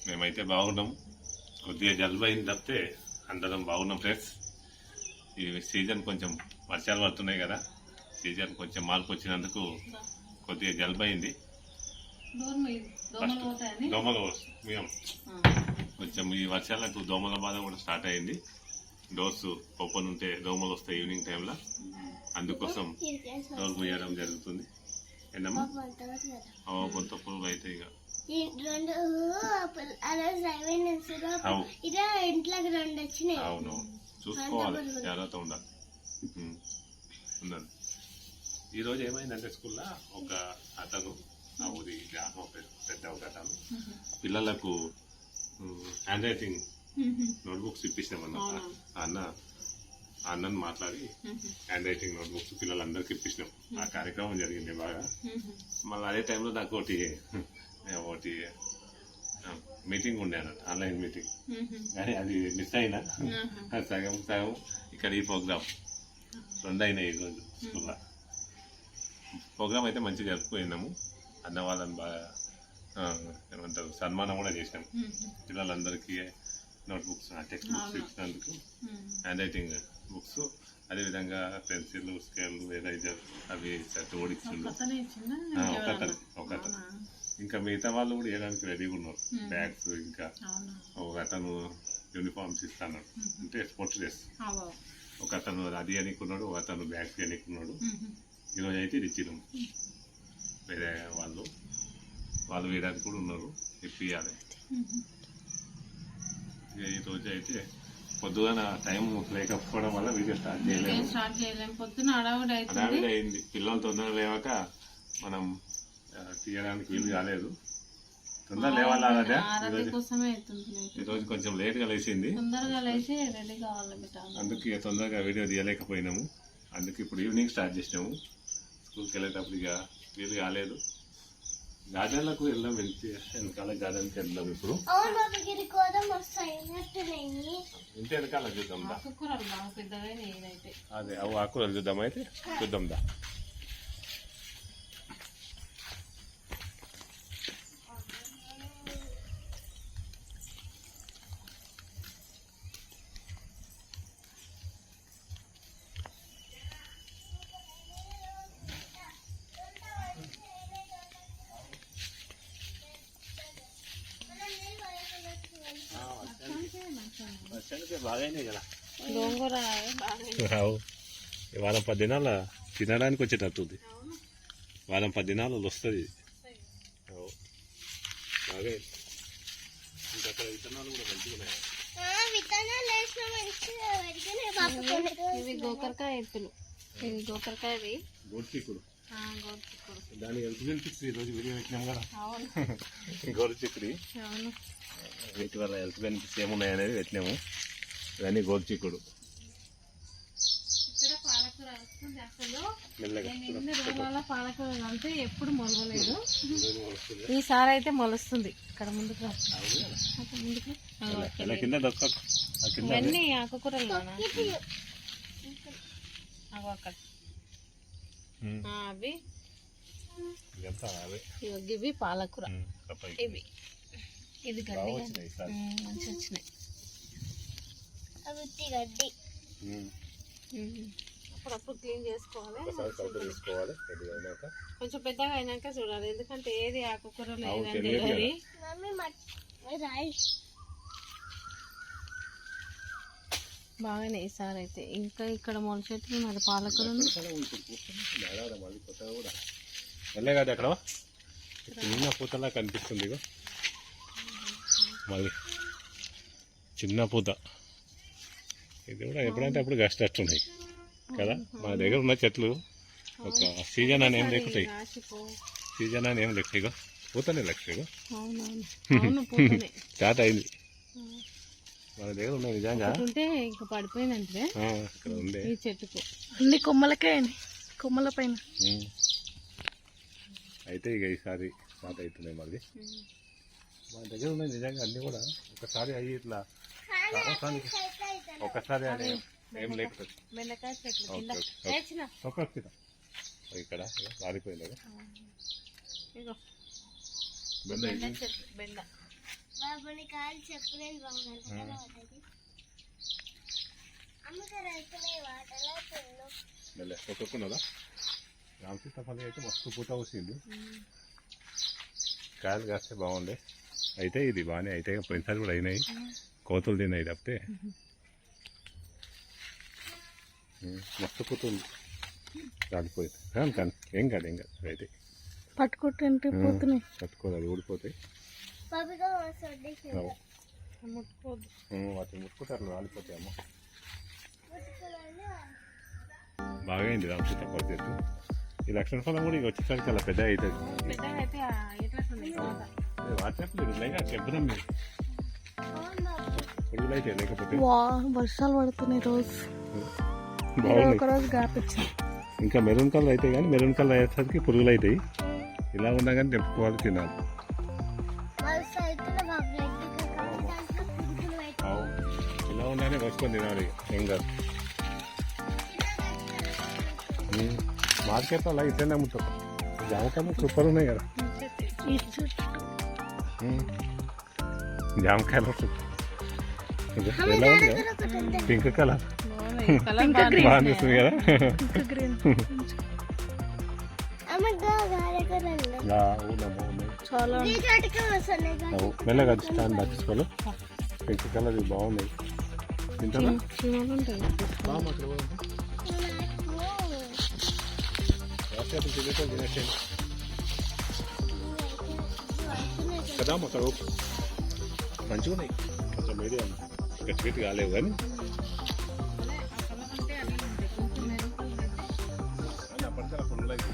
మేమైతే బాగున్నాం. కొద్దిగా జలుబు అయింది తప్పితే అందరం బాగున్నాం ఫ్రెండ్స్. ఈ సీజన్ కొంచెం వర్షాలు పడుతున్నాయి కదా, సీజన్ కొంచెం మార్పు వచ్చినందుకు కొద్దిగా జలుబు అయింది. దోమలు మేము కొంచెం ఈ వర్షాలకు దోమల బాధ కూడా స్టార్ట్ అయింది. డోర్స్ ఓపెన్ ఉంటే దోమలు వస్తాయి ఈవినింగ్ టైంలో, అందుకోసం డోర్ పోయడం జరుగుతుంది. ఏంటమ్మా కొంత పురుగులు అయితే ఇక అవును చూసుకోవాలి, జాగ్రత్త ఉండాలి. ఉందండి. ఈరోజు ఏమైందంటే స్కూల్లో ఒక అతను ఆ ఊరి పెద్ద ఒక అతను పిల్లలకు హ్యాండ్ రైటింగ్ నోట్బుక్స్ ఇప్పించినామన్న అన్నను మాట్లాడి హ్యాండ్ రైటింగ్ నోట్బుక్స్ పిల్లలందరికీ ఇప్పించినాం. ఆ కార్యక్రమం జరిగింది బాగా. మళ్ళీ అదే టైంలో నాకు ఒకటి మీటింగ్ ఉండే అన్నట్టు, ఆన్లైన్ మీటింగ్, కానీ అది మిస్ అయినా సగం ఇక్కడ ఈ ప్రోగ్రామ్ 2 అయినాయి ఈరోజు స్కూల్లో. ప్రోగ్రామ్ అయితే మంచిగా జరుపుకున్నాము. అన్న వాళ్ళని బాగా ఏమంటారు సన్మానం కూడా చేసినాము. పిల్లలందరికీ నోట్బుక్స్ టెక్స్ట్ బుక్స్ ఇచ్చినందుకు, హ్యాండ్ రైటింగ్ బుక్స్, అదేవిధంగా పెన్సిల్, స్కేల్, ఎరేజర్ అవి ఓడిచ్చిండు ఒకతను. ఇంకా మిగతా వాళ్ళు కూడా వేయడానికి రెడీగా ఉన్నారు. బ్యాగ్స్, ఇంకా ఒక అతను యూనిఫామ్స్ ఇస్తాను అంటే స్పోర్ట్స్ డ్రెస్, ఒక అతను అది అనుకున్నాడు, ఒక అతను బ్యాగ్స్ అనుకున్నాడు. ఈరోజు అయితే ఇది ఇచ్చినాము. వేరే వాళ్ళు వేయడానికి కూడా ఉన్నారు, ఇప్పియాలి. ఈరోజు అయితే పొద్దున టైం లేకపోవడం వల్ల వీడియో స్టార్ట్ చేయలేము. పొద్దున హడావిడి అయింది. పిల్లలు తొందరగా లేవక మనం తీయడానికి వీలు కాలేదు. తొందర లేవాలా కదా, ఈరోజు కొంచెం లేట్గా లేచింది, అందుకే తొందరగా వీడియో తీయలేకపోయినాము. అందుకే ఇప్పుడు ఈవినింగ్ స్టార్ట్ చేసినాము. స్కూల్కి వెళ్ళేటప్పుడు ఇక వీలు కాలేదు. గార్డెన్లకు వెళ్దాం, వెనకాల గార్డెన్కి వెళ్దాం. ఇప్పుడు ఇంటి వెనకాల చూద్దాం దా, అదే అవి ఆకుకూరలు చూద్దాం. అయితే చూద్దాం దా. బాగానే కదా వారం 10 దినాల తినడానికి వచ్చేటట్టుంది. వారం 10 దినాలు వస్తుంది. బాగా ఇంకా అక్కడ విత్తనాలు కూడా మంచిగా ఇవి గోకరకాయ ఎత్తులు, ఇవి గోకరకాయవి గోరుచిక్కుడు. దాని హెల్త్ బెనిఫిట్స్ ఈరోజు వీడియో పెట్టినాం కదా, గోరుచిక్కుడి. వీటి వల్ల హెల్త్ బెనిఫిట్స్ ఏమున్నాయి అనేది పెట్టినాము. ఇవన్నీ గోరుచిక్కుడు. పాలకూర అంటే ఎప్పుడు మొలవలేదు, ఈసారి అయితే మొలుస్తుంది. ఇక్కడ ముందుకు ఇవన్నీ ఆకుకూరలు అక్కడ అవి ఇవి పాలకూర, ఇవి ఇది గడ్డి మంచి వచ్చినాయి. అప్పుడప్పుడు క్లీన్ చేసుకోవాలి. కొంచెం పెద్దగా అయినాక చూడాలి, ఎందుకంటే ఏది ఆకుకూరలు ఏదంటే బాగానే ఈసారి అయితే. ఇంకా ఇక్కడ మొలచెట్లు మరి పాలకూర వెళ్ళేది అక్కడ చిన్న పూతలా కనిపిస్తుంది. మళ్ళీ చిన్న పూత, ఇది కూడా ఎప్పుడంటే అప్పుడు కష్టస్తున్నాయి కదా. మన దగ్గర ఉన్న చెట్లు ఒక సీజన్ అని ఏం లేకుంటాయి, సీజన్ అని ఏం లేక ఇగో పూతనే లక్ష స్టార్ట్ అయింది. మన దగ్గర ఉన్నాయి నిజంగా. ఇంకా పడిపోయిందంటే ఇక్కడ ఉంది ఈ చెట్టుకు అన్ని కొమ్మల పైన. అయితే ఇక ఈసారి స్టార్ట్ అవుతున్నాయి మళ్ళీ. మన దగ్గర ఉన్నాయి నిజంగా అన్ని కూడా. ఒకసారి అయ్యి ఇట్లా ఒకసారి అని ఏం లేకపోతే ఇక్కడ రాలిపోయింది. బాబుని కాలు చెప్పలేను బాబు అమ్మగారు వెళ్తున్నాయి వాటలో పిల్లలు ఒక్కకున్నదా రామ సీతాఫలం అయితే మస్తు పూత వచ్చింది. కాయలు కాస్తే బాగుండే. అయితే ఇది బాగానే అయితే పోయినసారి కూడా అయినాయి, కోతులు తిన్నాయి తప్పితే మస్తు పూతలు రాలిపోయింది. కానీ ఏం కాదు అయితే పట్టుకుంటుంటే పోతున్నాయి. పట్టుకోదు, అది ఊడిపోతాయి. వాటిని ముట్టుకుంటే అట్లా రాలిపోతాయి. అమ్మ బాగా అయింది రామ సీతాఫల చెట్టు. ఈ లక్షణ ఫలం కూడా ఇక వచ్చేసరికి చాలా పెద్ద అవుతుంది. వాట్సాప్లో ఉన్నాయి చెప్తున్నాం మీరు పురుగులు అయితే లేకపోతే వర్షాలు పడుతున్నాయి రోజు బాగున్నాయి. ఒక రోజు గ్యాప్ ఇచ్చింది. ఇంకా మెరూన్ కలర్ అయితే కానీ మెరూన్ కలర్ అయ్యేసరికి పురుగులు అవుతాయి. ఇలా ఉన్నా కానీ తెంపుకోవాలి, తినాలి. ఇలా ఉన్నానే వస్తుంది తినాలి. ఏం కాదు. మార్కెట్లో అలా ఇట్లనే అమ్ముతారు. జామకాయలు సూపర్ ఉన్నాయి కదా. జామకాయలు ఎలా ఉంది కదా, పింక్ కలర్ బాగా అనిపిస్తుంది కదా. మెల్లగా స్టాండ్ దక్కించుకోవాలి. పింక్ కలర్ బాగున్నాయి. తింటారా కదా. అక్కడ మంచిగా ఉన్నాయి. కొంచెం మీడియం, ఇంకా స్వీట్ కాలేవు కానీ అప్పటికల్లా పురుగులు అయితే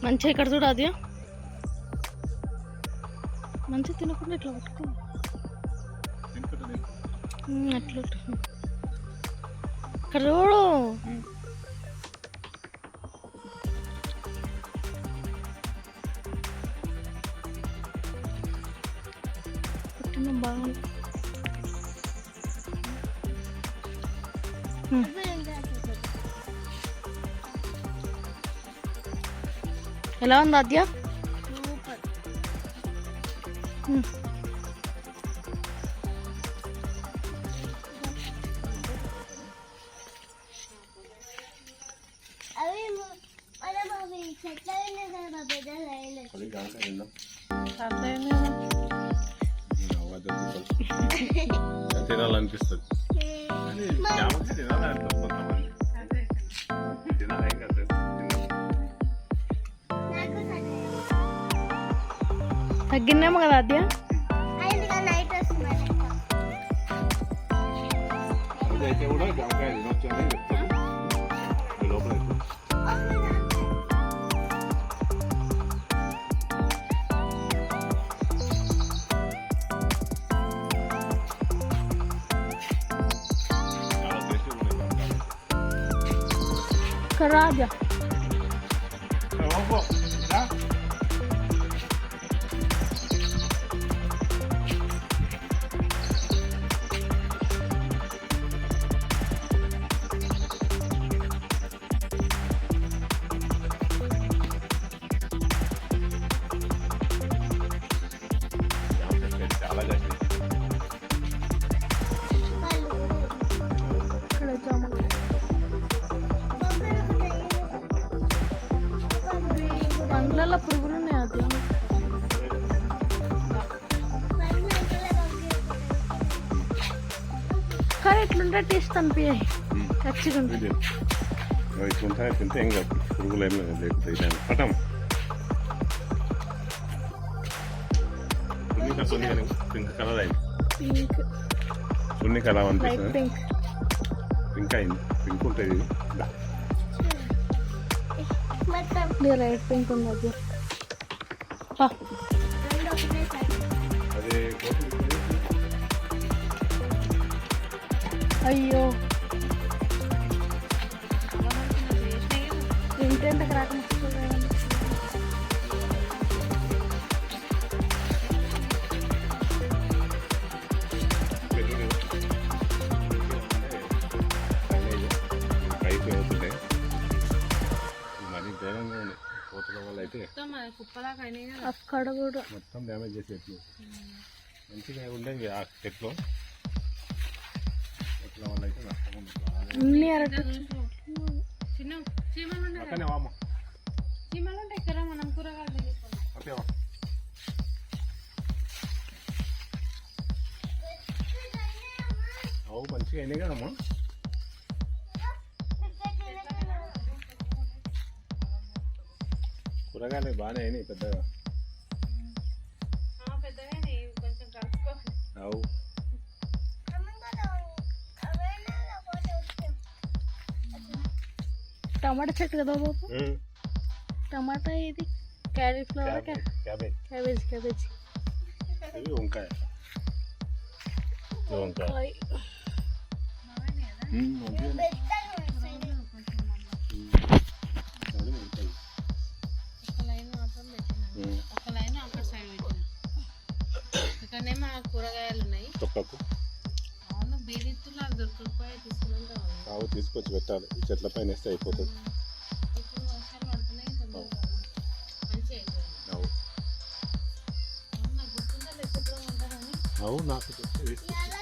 మంచిగా ఇక్కడ చూడ అది మంచిగా తినకుండా ఇట్లా పట్టుకో అట్లా ఇక్కడ చూడు. పుట్టిన బాగుంది. ఎలా ఉంది ఆద్య? తినాలనిపిస్తుంది. తినాలంటే కొంతమంది తినాలి కదా. తగ్గిందేమో కదా ఆద్య? అయితే కూడా జామకాయ తినొచ్చు అని చెప్తారు. లోపల రాజా చాలా గట్టి. పండ్లలో పురుగులు ఉన్నాయి అది. కానీ ఇట్లుంటే టేస్ట్ అనిపించాయి. ఖచ్చితంగా ఇట్లుంటాయి. తింటే ఏం కాదు, పురుగులు ఏం లేకపోతే పటం పింక్ కలర్ అయింది. సున్ని కలర్ అనిపిస్తుంది. పింక్ అయింది. పింక్ ఉంటుంది. లైట్ పింక్ ఉంది అది. అదే అయ్యో ఇంటెంతకు రాక అయితే మొత్తం అది కుప్పలాగా అయినాయి కదా. అక్కడ కూడా మొత్తం డ్యామేజ్ చేసే చెట్లు మంచిగా ఉండేవి ఆ చెట్లు చెట్ల వల్ల అయితే నష్టం ఉంది అన్ని అరటి చిన్న చీమలు ఉంటాయి కదా. అక్కనే వామ్మ చీమలు ఉంటాయి ఇక్కడ మనం కూరగాయలు తినేస్తాం. ఓకే వా అవు మంచిగా అయినాయి కదమ్మా కూరగాయలు బాగానే అయినాయి పెద్దగా పెద్దగానే కొంచెం కలుసుకో. అవు టమాటా చెట్టు కదా బాబు. టమాటా ఇది క్యాలీఫ్లవర్ క్యాబేజ్ క్యాబేజ్ క్యాబేజ్ ఇది వంకాయ ఇది వంకాయ మంచిగా ఒక లైన్ మాత్రం పెట్టినాను, ఒక లైన్ అక్కడ సైడ్ పెట్టినా. ఇక్కడనేమో ఆ కూరగాయలు ఉన్నాయి. తొక్కకు అవును బీరిత్తులు అది దొరికిపోయి తీసుకుని రావాలి. ఆవు తీసుకొచ్చి పెట్టాలి ఈ చెట్ల పైన వేస్తే అయిపోతుంది ఇప్పుడు వర్షాలు పడుతున్నాయి తొందరగా మంచిగా అయిపోయింది. అవు అవును నాకు గుర్తుందా ఎప్పుడు ఉంటారని. అవు నాకు తీసుకొచ్చి ఎలా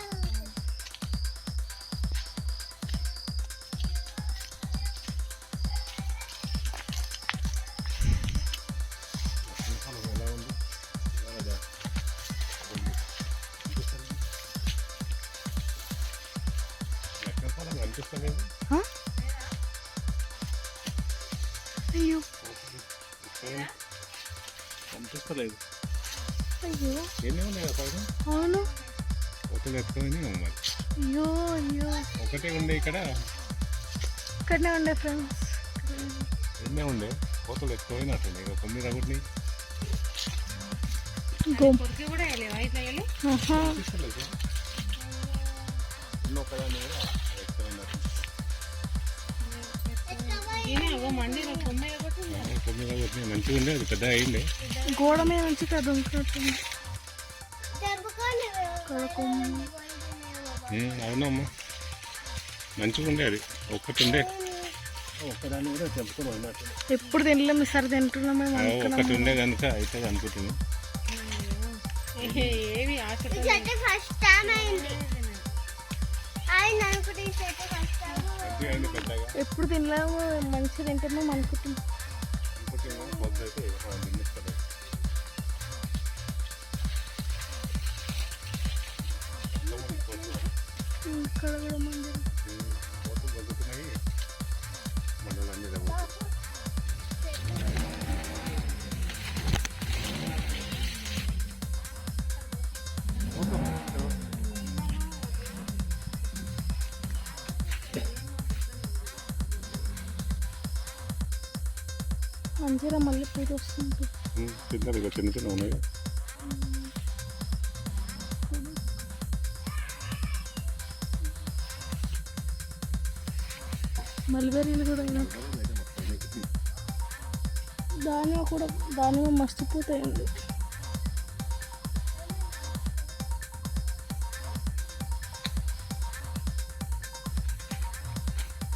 ఉంది లెక్కపాలం కనిపిస్తలేదు అయ్యో కనిపిస్తలేదు అయ్యో ఎన్ని ఉన్నాయి పైన అవును ఒకటి ఎత్తుకొని మరి అయ్యో అయ్యో ఒకటే ఉండే ఇక్కడ ఇక్కడనే ఉండే ఫ్రెండ్స్. ఎన్నే ఉండే కోతలు ఎత్తుకోయినట్టుండే ఇక 9 ఒకటి కొరికి కూడా వేయలేవా ఇట్లా వెళ్ళి. కనిపిస్తలేదు ఎన్నో ఒకదాన్ని కూడా ఎత్తుకోయినట్టు మండిలో 9 ఒకటి 9 ఒకటి మంచిగా ఉండే అది పెద్ద అయింది గోడ మీద నుంచి కదులుతున్నట్టుంది. అవునమ్మా మంచిగా ఉండే అది ఒక్కటి ఉండే ఒక్కదాన్ని కూడా చెప్పుకొని ఉన్నట్టు ఎప్పుడు తినలేము, ఈసారి తింటున్నాం మేము అనుకున్నాం. ఒక్కటి ఉండే కనుక అయితే అనుకుంటుంది ఏవి ఆశ ఫస్ట్ టైం అయింది ఆయన అనుకుంటే ఈ చెట్టు ఫస్ట్ టైం. మంచిగా అయింది పెద్దగా ఎప్పుడు తినలేము, మంచిగా తింటున్నాం అనుకుంటున్నాం. ఇంకోటి కోత అయితే తినిస్తలేదు ఇక్కడ కూడా మంది కోతలు తగ్గుతున్నాయి మండలన్నీ మంచిగా మళ్ళీ పూజ వస్తుంది. తిన్నారు ఇక చిన్న చిన్న ఉన్నాయి మల్బెరీలు కూడా అయినట్టు. దానిమ్మ కూడా దానిమ్మ మస్తు పూత అయింది.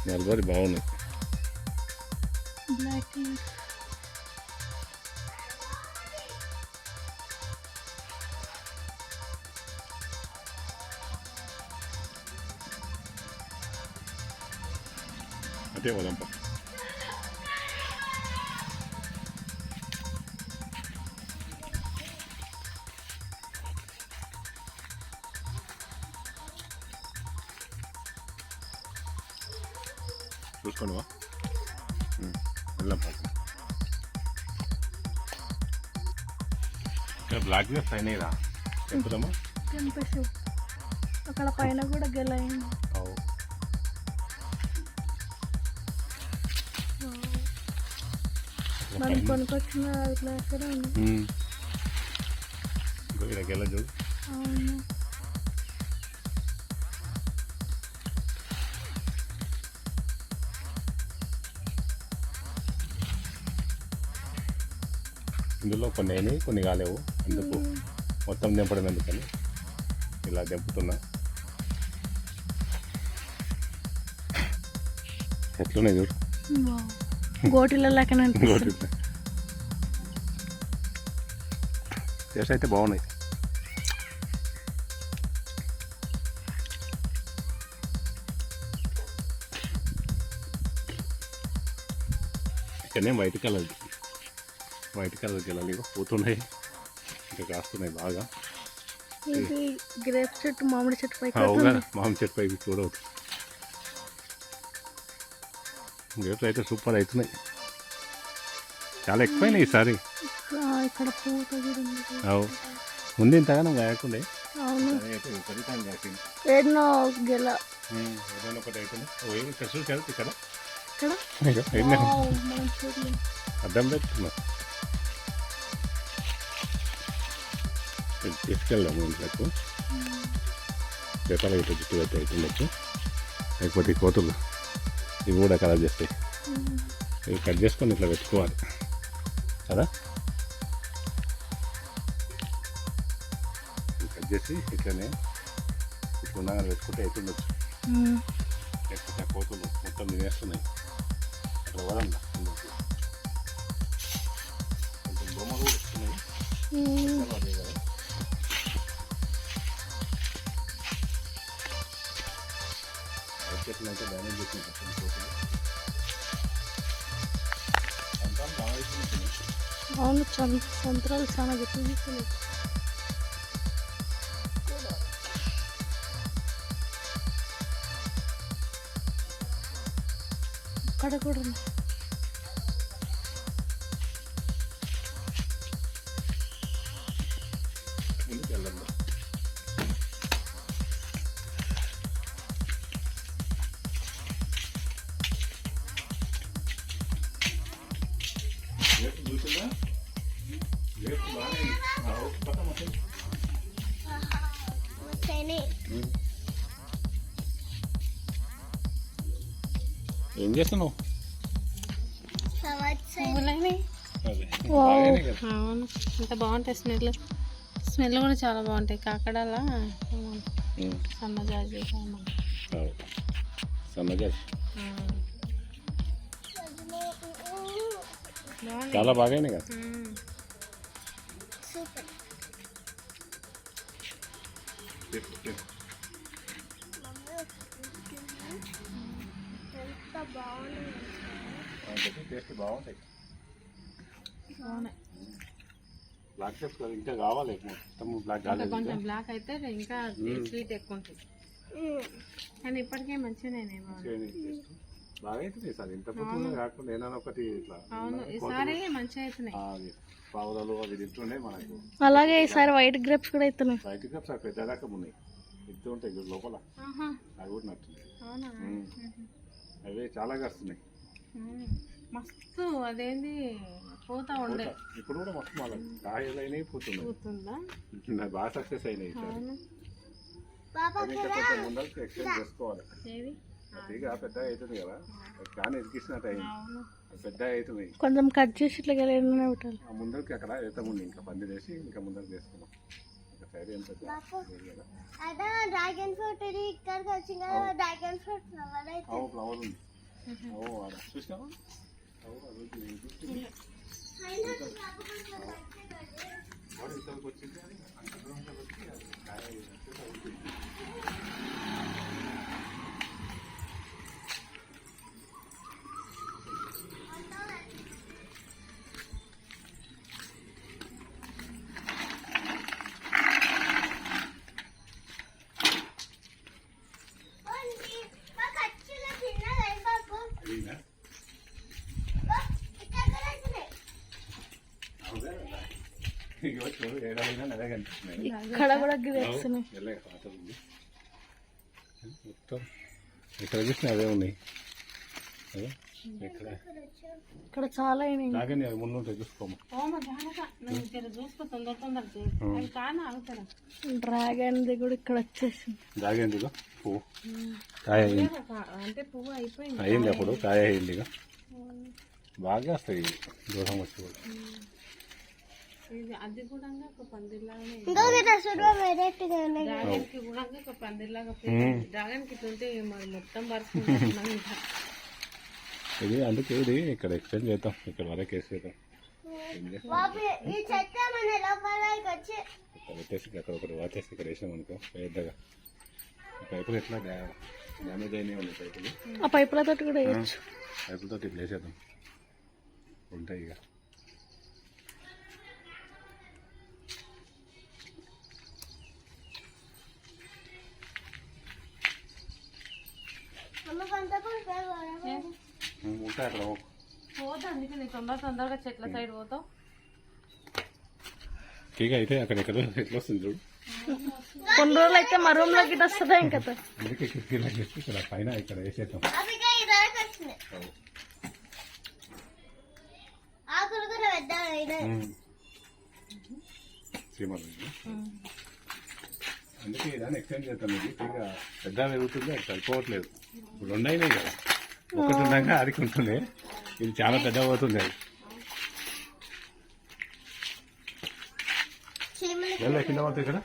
మల్బరీ బాగున్నాయి బ్లాక్ టీ అదే వదంప చూసుకోండి వా వెళ్ళాం ఇక్కడ బ్లాక్ గ్రేప్స్ అయినాయిరా చెప్పుదామా తెంపేసి అక్కడ పైన కూడా గెల అయింది. అవు మనం కొనుక్కొచ్చిన ఇట్లా ఎక్కడ ఉంది. ఇక్కడ గెల చూడు అవును ఇందులో కొన్ని అయినాయి కొన్ని కాలేవు అందుకు మొత్తం దింపడం ఎందుకని ఇలా దింపుతున్నా ఎట్లున్నాయి చూడు గోటిల లెక్కన ఇంకోటి టేస్ట్ అయితే బాగున్నాయి. ఇక్కడనే వైట్ కలర్కి వెళ్ళాలి, పోతున్నాయి ఇంకా కాస్తున్నాయి బాగా. ఇది గ్రేప్ చెట్టు మామిడి చెట్టు పైకి అవునా, మామిడి చెట్టు పైకి చూడవచ్చు. గ్రేప్స్ అయితే సూపర్ అవుతున్నాయి, చాలా ఎక్కువైనాయి ఈసారి. ఇక్కడ పూత కూడా ఉంది. అవు ముందు ఇంతగానో కాయకుండే, అవును, అయితే విపరీతంగా కాసింది. ఎన్నో గెల ఏదైనా ఒకటి అవుతుంది. ఇక్కడ చూసారు ఇక్కడ ఇక్కడ ఎన్నో వావ్, మనం చూడలేం. అడ్డం పెట్టుకున్నా తీసుకెళ్దాము ఇంట్లోకి. పేపర్లు ఇట్లా చుట్టూ పెట్టి అవుతుండొచ్చు, లేకపోతే ఈ కోతులు ఇవి కూడా ఖరాబ్ చేస్తాయి. ఇవి కట్ చేసుకొని ఇట్లా పెట్టుకోవాలి కదా. ఇవి కట్ చేసి ఇట్లనే ఇట్లా ఉండగా పెట్టుకుంటే అవుతుండొచ్చు. లేకపోతే ఆ కోతులు మొత్తం తినేస్తున్నాయి. అట్లా వదండి, కొంచెం దోమలు కూడా వస్తున్నాయి. అదే కదా, చెట్లు అయితే డ్యామేజ్ చేసింది కోతులు. అంతా బాగా అవుతుంది. అవును, సంతరాలు చాలా గట్టిగా ఉన్నాయి. ఇక్కడ కూడా ఉంది. ముందుకు వెళ్ళండి. చూసిందా, రేపు బాగానే ఏం చేస్తున్నావు? పువ్వులైనాయి. అదే వావ్. బాగానే కదా. అవును, ఎంత బాగుంటాయి స్మెల్ కూడా చాలా బాగుంటాయి. కాకడాల సన్నజాజి సన్నజాజి చాలా బాగానే కదా. సూపర్. ఎంత బాగుంది, టేస్ట్ బాగుంటాయి. బాగున్నాయి. బ్లాక్ టెప్స్ కదా, ఇంకా కావాలి మొత్తం బ్లాక్ ఇంకా కాలేదు. కొంచెం బ్లాక్ అయితే ఇంకా స్వీట్ ఎక్కువ ఉంటుంది, కానీ ఇప్పటికే మంచిగానే బాగా అవుతుంది సార్. ఇంత పొద్దున్న కాకుండా ఏదైనా ఒకటి ఇట్లా అవును, ఈసారి మంచిగా అవుతున్నాయి. అది పావుదాలు అవి తింటుండే మనకు. అలాగే ఈసారి వైట్ గ్రేప్స్ కూడా అవుతున్నాయి. బయటకు సార్ పెద్ద రకం ఉన్నాయి, ఎత్తు ఉంటాయి చూడు లోపల, ఆహా, అవి కూడా నట్టున్నాయి. అవునా, అవే చాలా కాస్తున్నాయి. మస్తు అదేంది పోతా ఉండే. ఇప్పుడు కూడా మస్తు మళ్ళీ కాయలు అయినాయి, పోతున్నాయి. పోతుందా? బాగా సక్సెస్ అయినాయి ఈసారి. అవును. కానీ ఇంకా కొంచెం ముందరికి ఎక్స్టెండ్ చేసుకోవాలి. ఏది? అదిగా పెద్దగా అవుతుంది కదా, కానీ ఎదిగిస్తున్నట్టు అయింది. అవును. పెద్దగా అవుతుంది. కొంచెం కట్ చేసి ఇట్లా గెలనే పెట్టాలి. ఆ ముందరికి అక్కడ ఎత్తముంది, ఇంకా పంది వేసి ఇంకా ముందరికి చేసుకున్నాం. ఇంకా సైడ్ ఏం పెద్ద కదా. అదే డ్రాగన్ ఫ్రూట్ ఇది ఇక్కడికి వచ్చింది కదా, డ్రాగన్ ఫ్రూట్ ఫ్లవర్ అయితే ఫ్లవర్ ఉంది. చూసినావా? వచ్చింది ఇక్కడ కూడా గ్రేప్స్ ఉన్నాయి. మొత్తం ఇక్కడ చూసిన అవే ఉన్నాయి. ఇక్కడ చాలా అయినాయి. తాగండి, అవి ముందు ఉంటాయి చూసుకోము. చూసుకో తొందర తొందర అవి కాన ఆగుతారా. డ్రాగన్ ది కూడా ఇక్కడ వచ్చేసింది. తాగండి పువ్వు కాయ అంటే పువ్వు అయిపోయింది, అయింది అప్పుడు కాయ అయింది. ఇక బాగా వస్తాయి దూరం వచ్చి కూడా. అది కూడా ఒక పందిర్లాగానే, డ్రాగన్ కి కూడా ఒక పందిర్లాగా. డ్రాగన్ కి ఉంటే మరి మొత్తం పరుచుకుంటున్నాం. ఇది అందుకే ఇది ఇక్కడ ఎక్స్టెండ్ చేద్దాం, ఇక్కడ వరకు వేసేద్దాం. బాబు ఈ చెత్త మన లోపలికి వచ్చి పెట్టేసి అక్కడ ఒకటి వాచేసి ఇక్కడ వేసాం అనుకో పెద్దగా పైపులు ఎట్లా డ్యామేజ్ అయినాయి ఉన్నాయి పైపులు. ఆ పైపులతో కూడా వేయచ్చు. పైపులతో ఇట్లా వేసేద్దాం ఉంటాయి ఇక. అమ్మ కొంతప్పుడు ఉంటాయి అక్కడ పోతా అందుకే నీ తొందరగా చెట్ల సైడ్ పోతావు. ఇక అయితే అక్కడ ఎక్కడ ఎట్లా వస్తుంది చూడు. కొన్ని రోజులు అయితే మా రూమ్ లోకి ఇటు వస్తుందా ఇంకా. అందుకే కిటికీలో చేసి ఇక్కడ పైన ఇక్కడ వేసేద్దాం. అవిగా ఈ దాకా వచ్చినాయి ఆకులు కూడా పెద్దగా అయినాయి. శ్రీమతి అందుకే దాన్ని ఎక్స్టెండ్ చేస్తాం. ఇది ఇక పెద్ద పెరుగుతుంది అది సరిపోవట్లేదు. ఇప్పుడు రెండైనాయి కదా, ఒకటి ఉన్నాక అది ఉంటుంది. ఇది చాలా పెద్ద పోతుంది అది. చీమలు కింద పడుతుంది ఇక్కడ.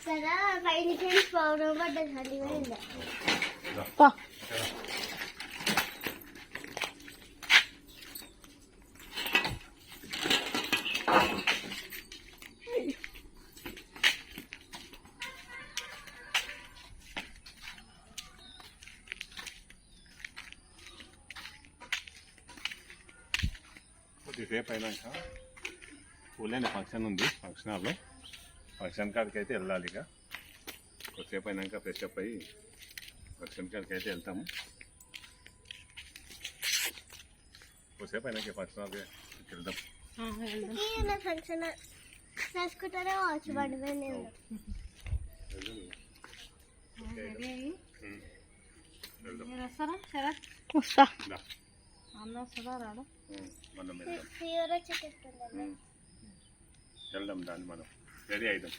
కదా పైకి పౌడర్ పడ్డది చలిగా ఉంది. పా. కొద్దిసేపు అయినాక ఊళ్ళో ఫంక్షన్ ఉంది, ఫంక్షన్ హాల్లో ఫంక్షన్ కాడికి అయితే వెళ్ళాలి. ఇక కొద్దిసేపు అయినాక ఫ్రెష్ అప్ అయ్యి ఫంక్షన్ కాడికి అయితే వెళ్తాము. కొద్దిసేపు అయినాక ఫంక్షన్ హాల్కి వెళ్దాం. ఈ ఫంక్షన్ చేసుకుంటారే వాచ్ పడిపోయింది. మీరు వస్తారా శరత్? వస్తా. అన్న వస్తుందా రాడా? మనం వెళ్దాం ఫీవర్ వచ్చేటట్టుంది. వెళ్దాం దాన్ని మనం రెడీ అయిదాం.